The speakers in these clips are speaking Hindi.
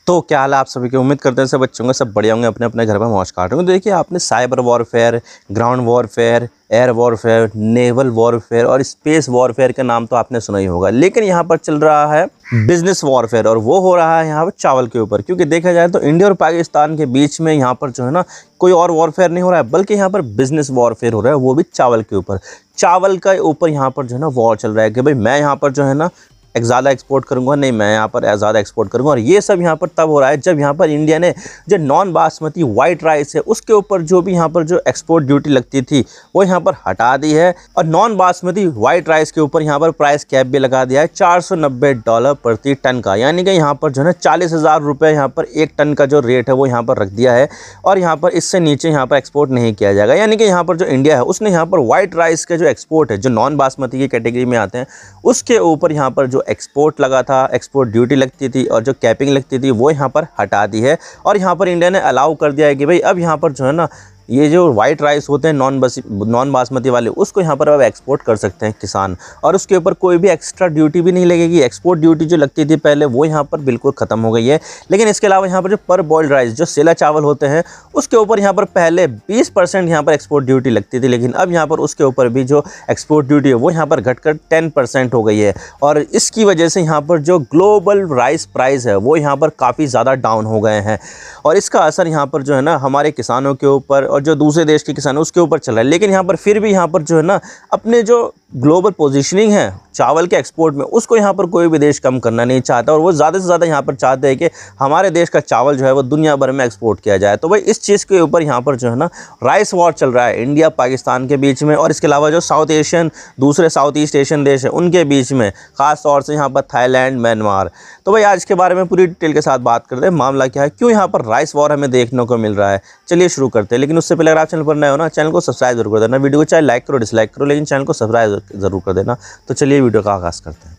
तो क्या हाल है आप सभी की। उम्मीद करते हैं सब बच्चों सब बढ़िया होंगे, अपने अपने घर में मौज काट रहे होंगे। देखिए आपने cyber warfare, ground warfare, air warfare, naval warfare और स्पेस वॉरफेयर का नाम तो आपने सुना ही होगा। लेकिन यहाँ पर चल रहा है बिजनेस वॉरफेयर और वो हो रहा है यहाँ पर चावल के ऊपर। क्योंकि देखा जाए तो इंडिया और पाकिस्तान के बीच में यहाँ पर जो है ना कोई और वॉरफेयर नहीं हो रहा है, बल्कि यहाँ पर बिजनेस वॉरफेयर हो रहा है, वो भी चावल के ऊपर। चावल का ऊपर यहाँ पर जो है ना वॉर चल रहा है कि भाई मैं यहाँ पर जो है ना ज़्यादा एक्सपोर्ट करूंगा, नहीं मैं यहाँ पर ज़्यादा एक्सपोर्ट करूंगा। और ये सब यहाँ पर तब हो रहा है जब यहाँ पर इंडिया ने जो नॉन बासमती वाइट राइस है उसके ऊपर जो भी यहाँ पर जो एक्सपोर्ट ड्यूटी लगती थी वो यहाँ पर हटा दी है। और नॉन बासमती वाइट राइस के ऊपर यहाँ पर प्राइस कैप भी लगा दिया है $490 प्रति टन का। यानी कि यहाँ पर जो है ना 40,000 रुपये यहाँ पर एक टन का जो रेट है वो यहाँ पर रख दिया है। और यहाँ पर इससे नीचे यहाँ पर एक्सपोर्ट नहीं किया जाएगा। यानी कि यहाँ पर जो इंडिया है उसने यहाँ पर वाइट राइस के जो एक्सपोर्ट है, जो नॉन बासमती की कैटेगरी में आते हैं, उसके ऊपर यहाँ पर जो एक्सपोर्ट लगा था, एक्सपोर्ट ड्यूटी लगती थी और जो कैपिंग लगती थी वो यहाँ पर हटा दी है। और यहाँ पर इंडिया ने अलाउ कर दिया है कि भाई अब यहाँ पर जो है ना ये जो वाइट राइस होते हैं नॉन बासमती वाले, उसको यहाँ पर अब एक्सपोर्ट कर सकते हैं किसान। और उसके ऊपर कोई भी एक्स्ट्रा ड्यूटी भी नहीं लगेगी। एक्सपोर्ट ड्यूटी जो लगती थी पहले वो यहाँ पर बिल्कुल ख़त्म हो गई है। लेकिन इसके अलावा यहाँ पर जो पर बॉइल्ड राइस, जो सेला चावल होते हैं, उसके ऊपर यहाँ पर पहले 20% यहाँ पर एक्सपोर्ट ड्यूटी लगती थी। लेकिन अब यहाँ पर उसके ऊपर भी जो एक्सपोर्ट ड्यूटी है वो यहाँ पर घटकर 10% हो गई है। और इसकी वजह से यहाँ पर जो ग्लोबल राइस प्राइस है वो यहाँ पर काफ़ी ज़्यादा डाउन हो गए हैं। और इसका असर यहाँ पर जो है ना हमारे किसानों के ऊपर और जो दूसरे देश के किसान उसके ऊपर चल रहा है। लेकिन यहाँ पर फिर भी यहाँ पर जो है ना अपने जो ग्लोबल पोजीशनिंग है चावल के एक्सपोर्ट में, उसको यहाँ पर कोई भी देश कम करना नहीं चाहता। और वो ज़्यादा से ज़्यादा यहाँ पर चाहते हैं कि हमारे देश का चावल जो है वो दुनिया भर में एक्सपोर्ट किया जाए। तो भाई इस चीज़ के ऊपर यहाँ पर जो है ना राइस वॉर चल रहा है इंडिया पाकिस्तान के बीच में। और इसके अलावा जो दूसरे साउथ ईस्ट एशियन देश है उनके बीच में, ख़ास तौर से यहाँ पर थाईलैंड, म्यांमार। तो भाई आज के बारे में पूरी डिटेल के साथ बात करते हैं, मामला क्या है, क्यों यहाँ पर राइस वॉर हमें देखने को मिल रहा है। चलिए शुरू करते हैं। लेकिन उससे पहले अगर आप चैनल पर नए हो ना, चैनल को सब्सक्राइब जरूर कर देना। वीडियो को चाहे लाइक करो डिसलाइक करो, लेकिन चैनल को सब्सक्राइब जरूर कर देना। तो चलिए वीडियो का आगाज़ करते हैं।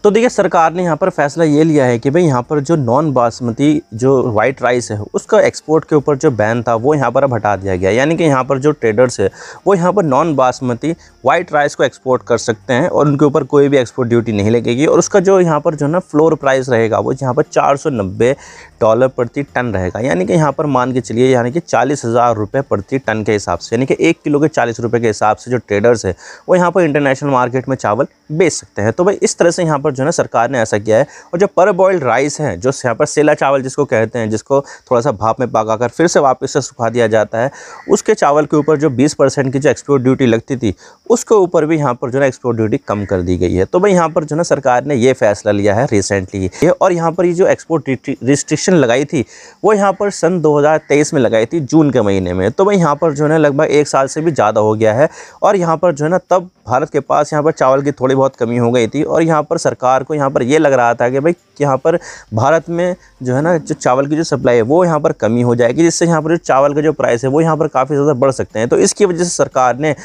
तो देखिए सरकार ने यहाँ पर फैसला ये लिया है कि भाई यहाँ पर जो नॉन बासमती जो वाइट राइस है उसका एक्सपोर्ट के ऊपर जो बैन था वो यहाँ पर अब हटा दिया गया। यानी कि यहाँ पर जो ट्रेडर्स है वो यहाँ पर नॉन बासमती वाइट राइस को एक्सपोर्ट कर सकते हैं और उनके ऊपर कोई भी एक्सपोर्ट ड्यूटी नहीं लगेगी। और उसका जो यहाँ पर जो ना फ्लोर प्राइस रहेगा वो यहाँ पर $490 प्रति टन रहेगा। यानी कि यहाँ पर मान के चलिए यानी कि 40,000 रुपये प्रति टन के हिसाब से, यानी कि 1 किलो के 40 रुपये के हिसाब से जो ट्रेडर्स है वो यहाँ पर इंटरनेशनल मार्केट में चावल बेच सकते हैं। तो भाई इस तरह से यहाँ पर जो है ना सरकार ने ऐसा किया है। और जो पर बॉइल्ड राइस है, जो यहाँ पर सेला चावल जिसको कहते हैं, जिसको थोड़ा सा भाप में पकाकर फिर से वापस से सुखा दिया जाता है, उसके चावल के ऊपर जो 20% की जो एक्सपोर्ट ड्यूटी लगती थी उसके ऊपर भी यहाँ पर जो है एक्सपोर्ट ड्यूटी कम कर दी गई है। तो भाई यहाँ पर जो है सरकार ने ये फैसला लिया है रिसेंटली। और यहाँ पर ये जो एक्सपोर्ट रिस्ट्रिक्शन लगाई थी वो यहाँ पर सन 2023 में लगाई थी, जून के महीने में। तो भाई यहाँ पर जो है लगभग 1 साल से भी ज़्यादा हो गया है। और यहाँ पर जो है ना तब भारत के पास यहाँ पर चावल की थोड़ी बहुत कमी हो गई थी। और यहाँ पर सरकार को यहाँ पर ये लग रहा था कि भाई यहाँ पर भारत में जो है ना जो चावल की जो सप्लाई है वो यहाँ पर कमी हो जाएगी, जिससे यहाँ पर जो चावल का जो प्राइस है वो यहाँ पर काफ़ी ज़्यादा बढ़ सकते हैं। तो इसकी वजह से सरकार ने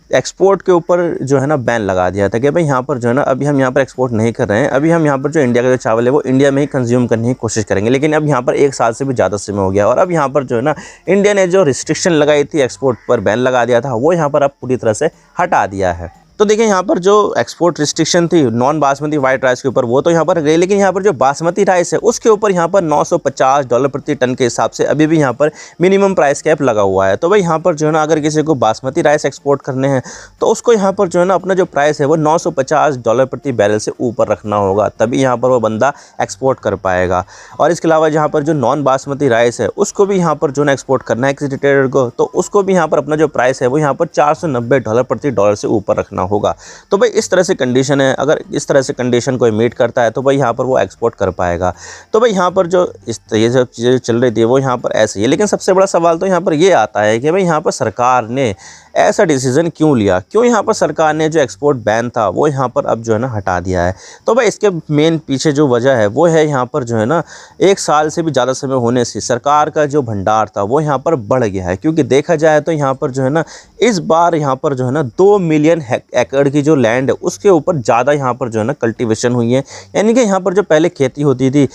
एक्सपोर्ट के ऊपर जो है ना बैन लगा दिया था कि भाई यहाँ पर जो है ना अभी हम यहाँ पर एक्सपोर्ट नहीं कर रहे हैं। अभी हम यहाँ पर जो इंडिया का जो चावल है वो इंडिया में ही कंज्यूम करने की कोशिश करेंगे। लेकिन अब यहाँ पर 1 साल से भी ज़्यादा समय हो गया और अब यहाँ पर जो है ना इंडिया ने जो रिस्ट्रिक्शन लगाई थी, एक्सपोर्ट पर बैन लगा दिया था, वो यहाँ पर अब पूरी तरह से हटा दिया है। तो देखिए यहाँ पर जो एक्सपोर्ट रिस्ट्रिक्शन थी नॉन बासमती वाइट राइस के ऊपर वो तो यहाँ पर गई। लेकिन यहाँ पर जो बासमती राइस है उसके ऊपर यहाँ पर $950 प्रति टन के हिसाब से अभी भी यहाँ पर मिनिमम प्राइस कैप लगा हुआ है। तो भाई यहाँ पर जो है ना अगर किसी को बासमती राइस एक्सपोर्ट करने हैं तो उसको यहाँ पर जो है ना अपना जो प्राइस है वो $950 प्रति बैरल से ऊपर रखना होगा, तभी यहाँ पर वो बंदा एक्सपोर्ट कर पाएगा। और इसके अलावा यहाँ पर जो नॉन बासमती राइस है उसको भी यहाँ पर जो है एक्सपोर्ट करना है किसी ट्रेडर को, तो उसको भी यहाँ पर अपना जो प्राइस है वो यहाँ पर $490 प्रति डॉलर से ऊपर रखना होगा। तो भाई इस तरह से कंडीशन है, अगर इस तरह से कंडीशन कोई मीट करता है तो भाई यहाँ पर वो एक्सपोर्ट कर पाएगा। तो भाई यहाँ पर जो ये सब चीज़ें चल रही थी वो यहाँ पर ऐसे ही है। लेकिन सबसे बड़ा सवाल तो यहाँ पर ये आता है कि भाई यहाँ पर सरकार ने ऐसा डिसीजन क्यों लिया, क्यों यहाँ पर सरकार ने जो एक्सपोर्ट बैन था वो यहाँ पर अब जो है ना हटा दिया है। तो भाई इसके मेन पीछे जो वजह है वो है यहाँ पर जो है ना 1 साल से भी ज़्यादा समय होने से सरकार का जो भंडार था वो यहाँ पर बढ़ गया है। क्योंकि देखा जाए तो यहाँ पर जो है ना इस बार यहाँ पर जो है ना 2 मिलियन एकड़ की जो लैंड है उसके ऊपर ज़्यादा यहाँ पर जो है ना कल्टीवेशन हुई है। यानी कि यहाँ पर जो पहले खेती होती थी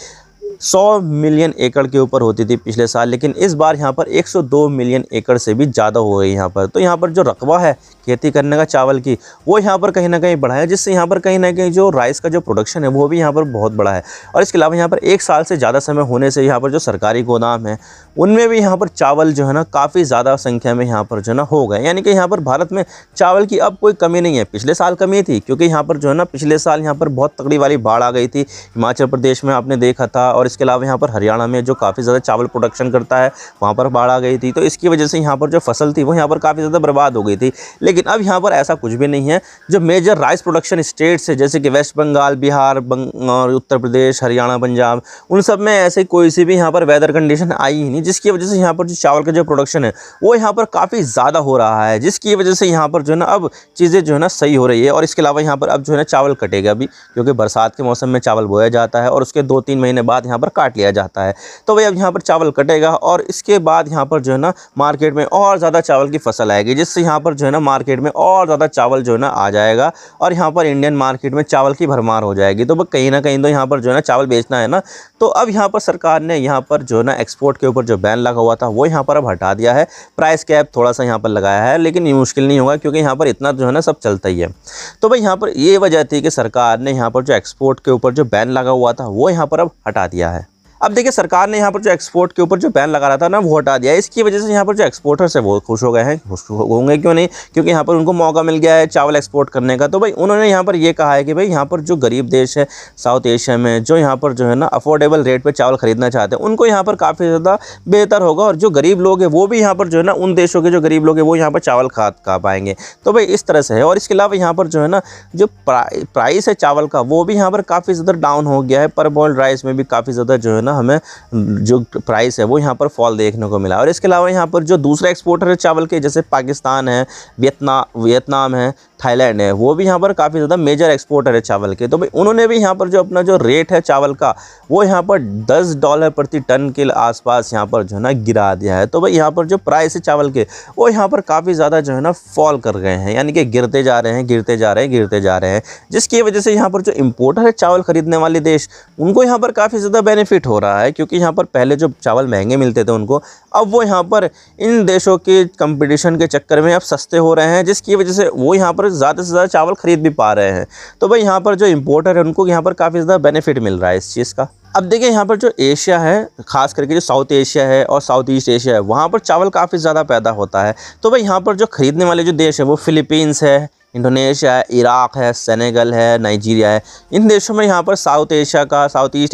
100 मिलियन एकड़ के ऊपर होती थी पिछले साल, लेकिन इस बार यहाँ पर 102 मिलियन एकड़ से भी ज़्यादा हो गई यहाँ पर। तो यहाँ पर जो रकबा है खेती करने का चावल की, वो यहाँ पर कहीं ना कहीं बढ़ा है, जिससे यहाँ पर कहीं ना कहीं जो राइस का जो प्रोडक्शन है वो भी यहाँ पर बहुत बड़ा है। और इसके अलावा यहाँ पर 1 साल से ज़्यादा समय होने से यहाँ पर जो सरकारी गोदाम है उनमें भी यहाँ पर चावल जो है ना काफ़ी ज़्यादा संख्या में यहाँ पर जो है ना हो गए। यानी कि यहाँ पर भारत में चावल की अब कोई कमी नहीं है। पिछले साल कमी थी, क्योंकि यहाँ पर जो है ना पिछले साल यहाँ पर बहुत तगड़ी वाली बाढ़ आ गई थी। हिमाचल प्रदेश में आपने देखा था, और इसके अलावा यहाँ पर हरियाणा में जो काफ़ी ज़्यादा चावल प्रोडक्शन करता है वहाँ पर बाढ़ आ गई थी। तो इसकी वजह से यहाँ पर जो फसल थी वो यहाँ पर काफ़ी ज़्यादा बर्बाद हो गई थी। लेकिन अब यहाँ पर ऐसा कुछ भी नहीं है। जो मेजर राइस प्रोडक्शन स्टेट्स है जैसे कि वेस्ट बंगाल, बिहार और उत्तर प्रदेश, हरियाणा, पंजाब, उन सब में ऐसे कोई सी भी यहाँ पर वेदर कंडीशन आई ही नहीं, जिसकी वजह से यहाँ पर जो चावल का जो प्रोडक्शन है वो यहाँ पर काफ़ी ज़्यादा हो रहा है, जिसकी वजह से यहाँ पर जो है ना अब चीज़ें जो है ना सही हो रही है। और इसके अलावा यहाँ पर अब जो है ना चावल कटेगा भी, क्योंकि बरसात के मौसम में चावल बोया जाता है और उसके 2-3 महीने बाद यहाँ पर काट लिया जाता है। तो भाई अब यहाँ पर चावल कटेगा और इसके बाद यहाँ पर जो है ना मार्केट में और ज़्यादा चावल की फसल आएगी, जिससे यहाँ पर जो है ना मार्केट में और ज़्यादा चावल जो है ना आ जाएगा और यहाँ पर इंडियन मार्केट में चावल की भरमार हो जाएगी। तो कहीं ना कहीं तो यहाँ पर जो है ना चावल बेचना है ना, तो अब यहाँ पर सरकार ने यहाँ पर जो है ना एक्सपोर्ट के ऊपर जो बैन लगा हुआ था वो यहाँ पर अब हटा दिया है। प्राइस कैप थोड़ा सा यहाँ पर लगाया है, लेकिन ये मुश्किल नहीं होगा क्योंकि यहाँ पर इतना जो है ना सब चलता ही है। तो भाई यहाँ पर ये वजह थी कि सरकार ने यहाँ पर जो एक्सपोर्ट के ऊपर जो बैन लगा हुआ था वो यहाँ पर अब हटा दिया है। अब देखिए सरकार ने यहाँ पर जो एक्सपोर्ट के ऊपर जो बैन लगा रहा था ना वो हटा दिया है। इसकी वजह से यहाँ पर जो एक्सपोर्टर्स है वो खुश हो गए हैं। खुश होंगे क्यों नहीं, क्योंकि यहाँ पर उनको मौका मिल गया है चावल एक्सपोर्ट करने का। तो भाई उन्होंने यहाँ पर ये कहा है कि भाई यहाँ पर जो गरीब देश है साउथ एशिया में, जो यहाँ पर जो है ना अफोर्डेबल रेट पर चावल खरीदना चाहते हैं, उनको यहाँ पर काफ़ी ज़्यादा बेहतर होगा। और जो गरीब लोग हैं वो भी यहाँ पर जो है ना उन देशों के जो गरीब लोग हैं वो यहाँ पर चावल खा पाएंगे। तो भाई इस तरह से है। और इसके अलावा यहाँ पर जो है ना जो प्राइस है चावल का वो भी यहाँ पर काफ़ी ज़्यादा डाउन हो गया है। पर बॉइल्ड राइस में भी काफ़ी ज़्यादा जो है ना हमें जो प्राइस है वो यहाँ पर फॉल देखने को मिला। और इसके अलावा यहाँ पर जो दूसरा एक्सपोर्टर है चावल के, जैसे पाकिस्तान है, वियतनाम है, थाईलैंड है, वो भी यहाँ पर काफ़ी ज़्यादा मेजर एक्सपोर्टर है चावल के। तो भाई उन्होंने भी यहाँ पर जो अपना जो रेट है चावल का वो यहाँ पर $10 प्रति टन के आसपास यहाँ पर जो है ना गिरा दिया है। तो भाई यहाँ पर जो प्राइस है चावल के वो यहाँ पर काफ़ी ज़्यादा जो है ना फॉल कर गए हैं, यानी कि गिरते जा रहे हैं, गिरते जा रहे हैं, गिरते जा रहे हैं, जिसकी वजह से यहाँ पर जो इम्पोर्टर है चावल खरीदने वाले देश उनको यहाँ पर काफ़ी ज़्यादा बेनिफिट हो रहा है। क्योंकि यहाँ पर पहले जो चावल महंगे मिलते थे उनको, अब वो यहाँ पर इन देशों के कंपटीशन के चक्कर में अब सस्ते हो रहे हैं, जिसकी वजह से वो यहाँ पर ज़्यादा से ज़्यादा चावल खरीद भी पा रहे हैं। तो भाई यहाँ पर जो इम्पोर्टर है उनको यहाँ पर काफ़ी ज़्यादा बेनिफिट मिल रहा है इस चीज़ का। अब देखिए यहाँ पर जो एशिया है, खास करके जो साउथ एशिया है और साउथ ईस्ट एशिया है, वहाँ पर चावल काफ़ी ज़्यादा पैदा होता है। तो भाई यहाँ पर जो खरीदने वाले जो देश है वो फिलीपींस है, इंडोनेशिया है, इराक है, सेनेगल है, नाइजीरिया है। इन देशों में यहाँ पर साउथ ईस्ट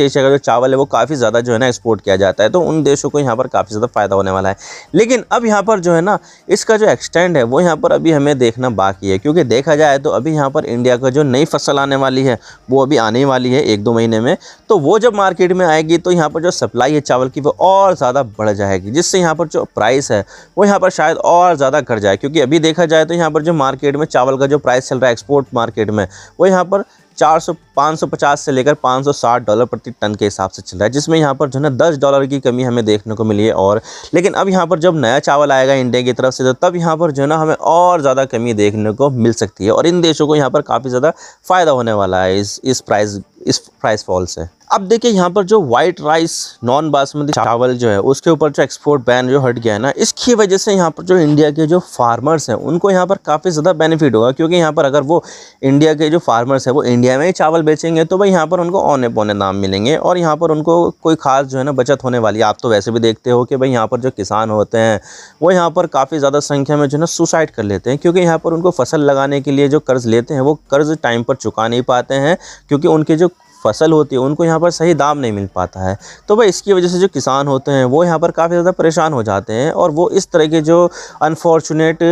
एशिया का जो चावल है वो काफ़ी ज़्यादा जो है ना एक्सपोर्ट किया जाता है। तो उन देशों को यहाँ पर काफ़ी ज़्यादा फ़ायदा होने वाला है। लेकिन अब यहाँ पर जो है ना इसका जो एक्सटेंड है वो यहाँ पर अभी हमें देखना बाकी है, क्योंकि देखा जाए तो अभी यहाँ पर इंडिया का जो नई फसल आने वाली है वो अभी आने वाली है 1-2 महीने में। तो वो जब मार्केट में आएगी तो यहाँ पर जो सप्लाई है चावल की वो और ज़्यादा बढ़ जाएगी, जिससे यहाँ पर जो प्राइस है वो यहाँ पर शायद और ज़्यादा घट जाए। क्योंकि अभी देखा जाए तो यहाँ पर जो मार्केट में चावल का जो प्राइस चल रहा है एक्सपोर्ट मार्केट में वो यहाँ पर 550 से लेकर $560 प्रति टन के हिसाब से चल रहा है, जिसमें यहाँ पर जो है ना $10 की कमी हमें देखने को मिली है। और लेकिन अब यहाँ पर जब नया चावल आएगा इंडिया की तरफ से तो तब यहाँ पर जो है ना हमें और ज़्यादा कमी देखने को मिल सकती है। और इन देशों को यहाँ पर काफ़ी ज़्यादा फ़ायदा होने वाला है इस प्राइस फॉल से। अब देखिए यहाँ पर जो वाइट राइस नॉन बासमती चावल जो है उसके ऊपर जो एक्सपोर्ट बैन जो हट गया है ना, इसकी वजह से यहाँ पर जो इंडिया के जो फार्मर्स हैं उनको यहाँ पर काफ़ी ज़्यादा बेनिफिट होगा। क्योंकि यहाँ पर अगर वो इंडिया के जो फार्मर्स हैं वो इंडिया में ही चावल बेचेंगे तो भाई यहाँ पर उनको औने पौने दाम मिलेंगे और यहाँ पर उनको कोई खास जो है ना बचत होने वाली है। आप तो वैसे भी देखते हो कि भाई यहाँ पर जो किसान होते हैं वो यहाँ पर काफ़ी ज़्यादा संख्या में जो है ना सुसाइड कर लेते हैं, क्योंकि यहाँ पर उनको फसल लगाने के लिए जो कर्ज़ लेते हैं वो कर्ज़ टाइम पर चुका नहीं पाते हैं, क्योंकि उनके जो फसल होती है उनको यहाँ पर सही दाम नहीं मिल पाता है। तो भाई इसकी वजह से जो किसान होते हैं वो यहाँ पर काफ़ी ज़्यादा परेशान हो जाते हैं और वो इस तरह के जो अनफॉर्चुनेट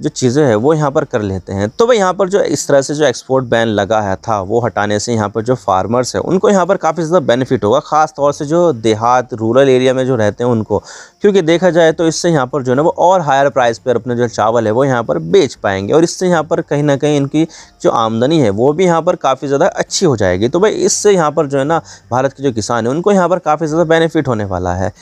जो चीज़ें हैं वो यहाँ पर कर लेते हैं। तो भाई यहाँ पर जो इस तरह से जो एक्सपोर्ट बैन लगा है था वो हटाने से यहाँ पर जो फार्मर्स हैं उनको यहाँ पर काफ़ी ज़्यादा बेनिफिट होगा, ख़ास तौर से जो देहात रूरल एरिया में जो रहते हैं उनको। क्योंकि देखा जाए तो इससे यहाँ पर जो है ना वो और हायर प्राइस पर अपने जो चावल है वो यहाँ पर बेच पाएंगे और इससे यहाँ पर कहीं ना कहीं इनकी जो आमदनी है वो भी यहाँ पर काफ़ी ज़्यादा अच्छी हो जाएगी। तो भाई इससे यहाँ पर जो है ना भारत के जो किसान हैं उनको यहाँ पर काफ़ी ज़्यादा बेनिफिट होने वाला है।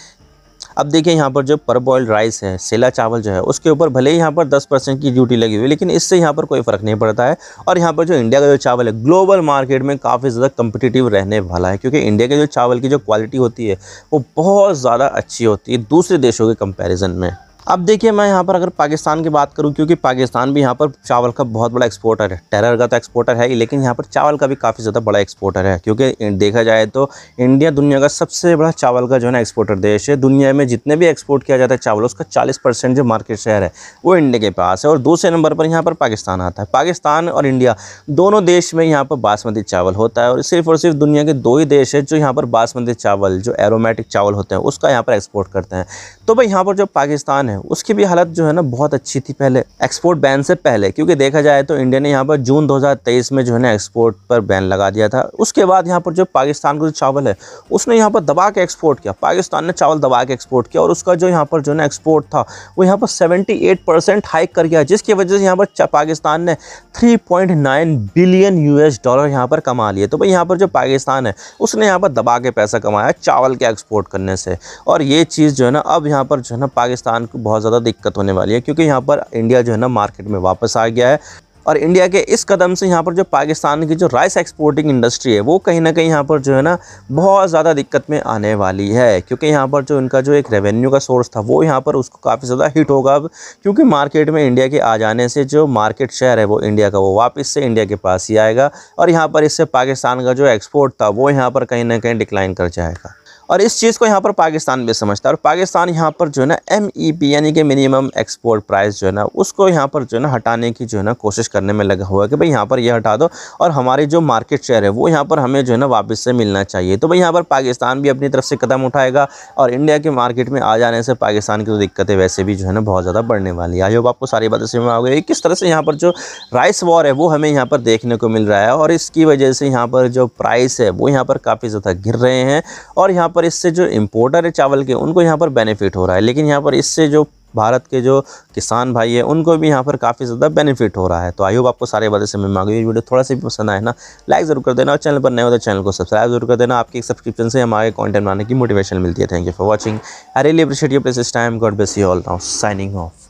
अब देखिए यहाँ पर जो परबॉइल्ड राइस है, सेला चावल जो है, उसके ऊपर भले ही यहाँ पर 10% की ड्यूटी लगी हुई है, लेकिन इससे यहाँ पर कोई फ़र्क नहीं पड़ता है। और यहाँ पर जो इंडिया का जो चावल है ग्लोबल मार्केट में काफ़ी ज़्यादा कम्पिटिटिव रहने वाला है, क्योंकि इंडिया के जो चावल की जो क्वालिटी होती है वो बहुत ज़्यादा अच्छी होती है दूसरे देशों के कंपैरिजन में। अब देखिए मैं यहाँ पर अगर पाकिस्तान की बात करूँ, क्योंकि पाकिस्तान भी यहाँ पर चावल का बहुत बड़ा एक्सपोर्टर है। टेरर का तो एक्सपोर्टर है ही, लेकिन यहाँ पर चावल का भी काफ़ी ज़्यादा बड़ा एक्सपोर्टर है, क्योंकि देखा जाए तो इंडिया दुनिया का सबसे बड़ा चावल का जो है ना एक्सपोर्टर देश है। दुनिया में जितने भी एक्सपोर्ट किया जाता है चावल, उसका 40% जो मार्केट शेयर है वो इंडिया के पास है। और दूसरे नंबर पर यहाँ पर पाकिस्तान आता है। पाकिस्तान और इंडिया दोनों देश में यहाँ पर बासमती चावल होता है, और सिर्फ दुनिया के 2 ही देश है जो यहाँ पर बासमती चावल, जो एरोमेटिक चावल होते हैं, उसका यहाँ पर एक्सपोर्ट करते हैं। तो भाई यहाँ पर जो पाकिस्तान है उसकी भी हालत जो है ना बहुत अच्छी थी पहले, एक्सपोर्ट बैन से पहले, क्योंकि देखा जाए तो इंडिया ने यहाँ पर जून 2023 में जो है ना एक्सपोर्ट पर बैन लगा दिया था। उसके बाद यहाँ पर जो पाकिस्तान का जो चावल है उसने यहाँ पर दबा के एक्सपोर्ट किया। पाकिस्तान ने चावल दबा के एक्सपोर्ट किया, और उसका जो यहाँ पर जो है ना एक्सपोर्ट था वो यहाँ पर 78% हाइक कर गया, जिसकी वजह से यहाँ पर पाकिस्तान ने 3.9 बिलियन US डॉलर यहाँ पर कमा लिए। तो भाई यहाँ पर जो पाकिस्तान है उसने यहाँ पर दबा के पैसा कमाया चावल के एक्सपोर्ट करने से। और ये चीज़ जो है ना अब यहाँ पर जो है ना पाकिस्तान को बहुत ज़्यादा दिक्कत होने वाली है, क्योंकि यहाँ पर इंडिया जो है ना मार्केट में वापस आ गया है। और इंडिया के इस कदम से यहाँ पर जो पाकिस्तान की जो राइस एक्सपोर्टिंग इंडस्ट्री है वो कहीं ना कहीं यहाँ पर जो है ना बहुत ज़्यादा दिक्कत में आने वाली है, क्योंकि यहाँ पर जो इनका जो एक रेवेन्यू का सोर्स था वो यहाँ पर उसको काफ़ी ज़्यादा हिट होगा अब, क्योंकि मार्केट में इंडिया के आ जाने से जो मार्केट शेयर है वो इंडिया का वो वापस से इंडिया के पास ही आएगा। और यहाँ पर इससे पाकिस्तान का जो एक्सपोर्ट था वो यहाँ पर कहीं ना कहीं डिक्लाइन कर जाएगा। और इस चीज़ को यहाँ पर पाकिस्तान भी समझता है, और पाकिस्तान यहाँ पर जो है ना MEP यानी कि मिनिमम एक्सपोर्ट प्राइस जो है ना उसको यहाँ पर जो है ना हटाने की जो है ना कोशिश करने में लगा हुआ है कि भाई यहाँ पर ये हटा दो, और हमारी जो मार्केट शेयर है वो यहाँ पर हमें जो है ना वापस से मिलना चाहिए। तो भाई यहाँ पर पाकिस्तान भी अपनी तरफ से कदम उठाएगा, और इंडिया के मार्केट में आ जाने से पाकिस्तान की तो दिक्कतें वैसे भी जो है ना बहुत ज़्यादा बढ़ने वाली है। आई होप आपको सारी बातें समझ में आ गई किस तरह से यहाँ पर जो राइस वॉर है वो हमें यहाँ पर देखने को मिल रहा है, और इसकी वजह से यहाँ पर जो प्राइस है वो यहाँ पर काफ़ी ज़्यादा गिर रहे हैं। और यहाँ पर इससे जो इंपोर्टर है चावल के उनको यहाँ पर बेनिफिट हो रहा है, लेकिन यहाँ पर इससे जो भारत के जो किसान भाई है उनको भी यहाँ पर काफ़ी ज़्यादा बेनिफिट हो रहा है। तो आई होप आपको सारे बातें समझ में आ गई। वीडियो थोड़ा सा भी पसंद आए ना लाइक ज़रूर कर देना, और चैनल पर नए हो तो चैनल को सब्सक्राइब जरूर कर देना। आपकी एक सब्सक्रिप्शन से हमारे कंटेंट बनाने की मोटिवेशन मिलती है। Thank you for watching. I really appreciate your precious time. God bless you all. Now signing off.